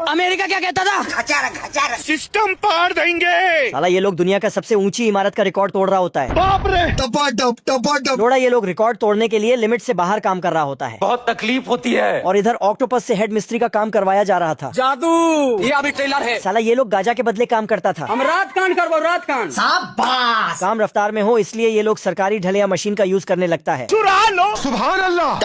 America क्या कहता था? सिस्टम पार देंगे। साला ये लोग दुनिया का सबसे ऊंची इमारत का रिकॉर्ड तोड़ रहा होता है। बाप रे, टपाटप। लोड़ा ये लोग रिकॉर्ड तोड़ने के लिए लिमिट से बाहर काम कर रहा होता है। बहुत तकलीफ होती है। और इधर ऑक्टोपस से हेड मिस्त्री का काम करवाया जा रहा था। जादू, ये अभी ट्रेलर है। साला ये लोग गाजा के बदले काम करता था। हम रात कान करबो, रात कान। काम रफ्तार में हो इसलिए ये लोग सरकारी ढले या मशीन का यूज करने लगता है। चुरा लो। सुभान अल्लाह।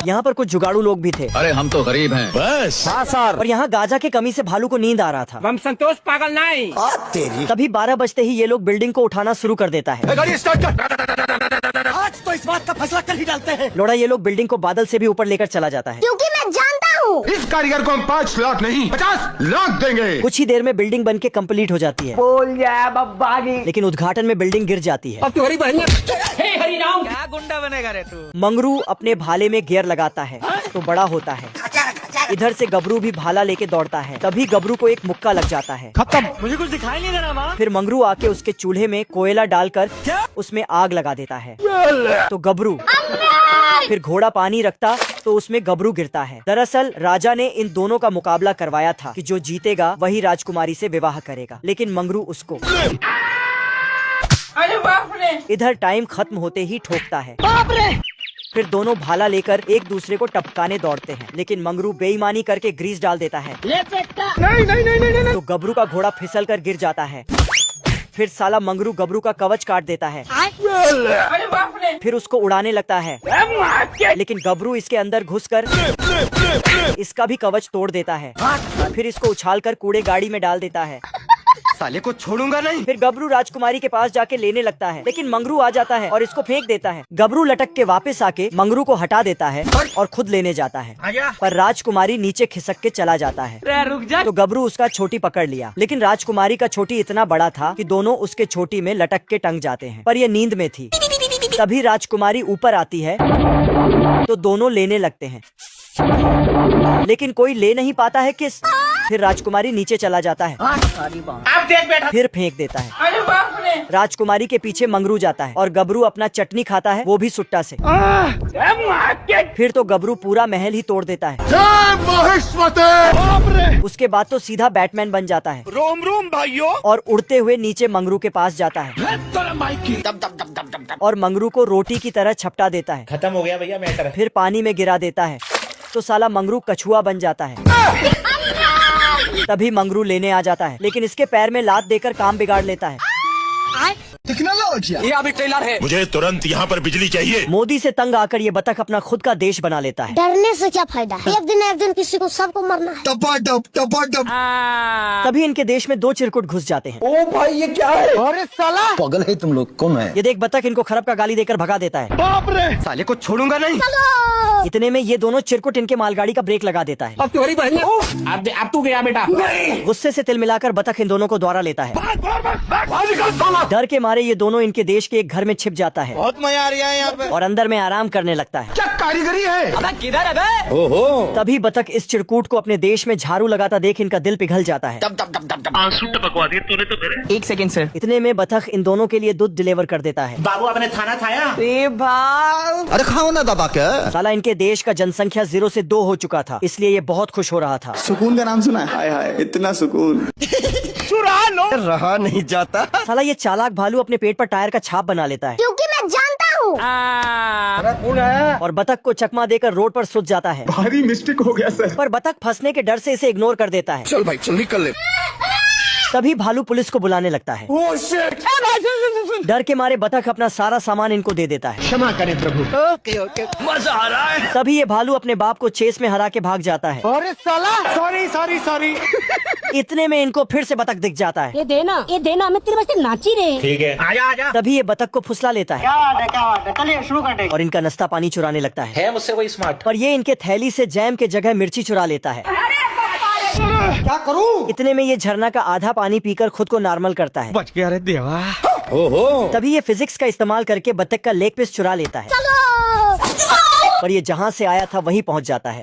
यहाँ पर कुछ जुगाड़ू लोग भी थे। अरे हम तो गरीब हैं। बस। हाँ सर। और यहाँ गाजा की कमी से भालू को नींद आ रहा था। हम संतोष पागल नहीं। तभी 12 बजते ही ये लोग बिल्डिंग को उठाना शुरू कर देता है। गाड़ी स्टार्ट कर। आज तो इस बात का फैसला कर ही डालते हैं। लोड़ा ये लोग बिल्डिंग को बादल से भी ऊपर लेकर चला जाता है। क्योंकि मैं जानता हूँ इस कारीगर को हम 5 लाख नहीं 50 लाख देंगे। कुछ ही देर में बिल्डिंग बन के कम्प्लीट हो जाती है। बोल जा बब्बागी। लेकिन उद्घाटन में बिल्डिंग गिर जाती है। अब तुम्हारी बहन हे हरि राम। क्या गुंडा बनेगा रे तू? मंगरू अपने भाले में गियर लगाता है तो बड़ा होता है। इधर से गबरू भी भाला लेके दौड़ता है। तभी गबरू को एक मुक्का लग जाता है। खत्म। मुझे कुछ दिखाई नहीं दे रहा वहाँ। फिर मंगरू आके उसके चूल्हे में कोयला डालकर उसमें आग लगा देता है तो गबरू। फिर घोड़ा पानी रखता तो उसमें गबरू गिरता है। दरअसल राजा ने इन दोनों का मुकाबला करवाया था कि जो जीतेगा वही राजकुमारी से विवाह करेगा, लेकिन मंगरू उसको। अरे बाप रे। इधर टाइम खत्म होते ही ठोकता है। बाप रे। फिर दोनों भाला लेकर एक दूसरे को टपकाने दौड़ते हैं, लेकिन मंगरू बेईमानी करके ग्रीस डाल देता है। नहीं। तो गबरू का घोड़ा फिसल कर गिर जाता है। फिर साला मंगरू गबरू का कवच काट देता है। अरे बाप रे। फिर उसको उड़ाने लगता है, लेकिन गबरू इसके अंदर घुसकर इसका भी कवच तोड़ देता है। फिर इसको उछालकर कूड़े गाड़ी में डाल देता है। साले को छोड़ूंगा नहीं। फिर गबरू राजकुमारी के पास जाके लेने लगता है, लेकिन मंगरू आ जाता है और इसको फेंक देता है। गबरू लटक के वापस आके मंगरू को हटा देता है और खुद लेने जाता है, पर राजकुमारी नीचे खिसक के चला जाता है। रुक जा। तो गबरू उसका छोटी पकड़ लिया, लेकिन राजकुमारी का छोटी इतना बड़ा था कि दोनों उसके छोटी में लटक के टंग जाते हैं, पर ये नींद में थी। तभी राजकुमारी ऊपर आती है तो दोनों लेने लगते हैं, लेकिन कोई ले नहीं पाता है किस। फिर राजकुमारी नीचे चला जाता है। आप देख बेटा। फिर फेंक देता है। अरे बाप रे। राजकुमारी के पीछे मंगरू जाता है और गबरू अपना चटनी खाता है, वो भी सुट्टा से। फिर तो गबरू पूरा महल ही तोड़ देता है। उसके बाद तो सीधा बैटमैन बन जाता है। रोम रोम भाइयों। और उड़ते हुए नीचे मंगरू के पास जाता है और मंगरू को रोटी की तरह छपटा देता है। खत्म हो गया भैया मैटर। फिर पानी में गिरा देता है तो साला मंगरू कछुआ बन जाता है। तभी मंगरू लेने आ जाता है, लेकिन इसके पैर में लात देकर काम बिगाड़ लेता है। ये अभी ट्रेलर है। मुझे तुरंत यहाँ पर बिजली चाहिए। मोदी से तंग आकर ये बतख अपना खुद का देश बना लेता है। डरने से क्या फायदा है? एक दिन किसी को सबको मरना है। टपाटप। तभी इनके देश में 2 चिरकुट घुस जाते हैं। ओ भाई ये क्या है? अरे साला। पागल है तुम लोग, कौन है? ये देख बतख इनको खरब का गाली देकर भगा देता है। बाप रे, साले को छोड़ूंगा नहीं। इतने में ये दोनों चिरकुट इनके मालगाड़ी का ब्रेक लगा देता है। अब तुम्हारी बहन अब तू गया बेटा। गुस्से से तिल मिलाकर बतख इन दोनों को द्वारा लेता है। डर के मारे ये दोनों इनके देश के एक घर में छिप जाता है। बहुत मजा आ रहा है यहाँ पे। और अंदर में आराम करने लगता है। क्या कारीगरी है। अबे किधर है बे? ओहो, तभी बतख इस चिरकुट को अपने देश में झाड़ू लगाता देख इनका दिल पिघल जाता है। आंसू टपकवा दिए तूने तो मेरे। 1 सेकंड सर। इतने में बतख इन दोनों के लिए दूध डिलीवर कर देता है। बाबू आपने खाना खाया? अरे खाओ ना दबा के। साला इनके देश का जनसंख्या 0 से 2 हो चुका था, इसलिए ये बहुत खुश हो रहा था। सुकून का नाम सुना है? हाय हाय इतना सुकून। चुरा लो। रहा नहीं जाता। साला ये चालाक भालू अपने पेट पर टायर का छाप बना लेता है क्योंकि मैं जानता हूँ। और बतख को चकमा देकर रोड पर सुत जाता है। भारी मिस्टेक हो गया सर। पर बतख फंसने के डर से इसे इग्नोर कर देता है। चल भाई चल निकल ले। तभी भालू पुलिस को बुलाने लगता है। डर के मारे बतख अपना सारा सामान इनको दे देता है। क्षमा करें प्रभु। ओके मजा आ रहा है। तभी ये भालू अपने बाप को चेस में हरा के भाग जाता है। अरे साला। सॉरी। इतने में इनको फिर से बतख दिख जाता है। ये देना मैं तेरे वास्ते नाची रहे। ठीक है आजा। तभी ये बतख को फुसला लेता है क्या बात है चलिए शुरू करते हैं। और इनका नाश्ता पानी चुराने लगता है। मुझसे कोई स्मार्ट। पर ये इनके थैली से जैम के जगह मिर्ची चुरा लेता है। क्या करूँ। इतने में ये झरना का आधा पानी पीकर खुद को नॉर्मल करता है। बच गया रे देवा। ओहो, तभी ये फिजिक्स का इस्तेमाल करके बतख का लेग पीस चुरा लेता है। पर ये जहाँ से आया था वहीं पहुँच जाता है।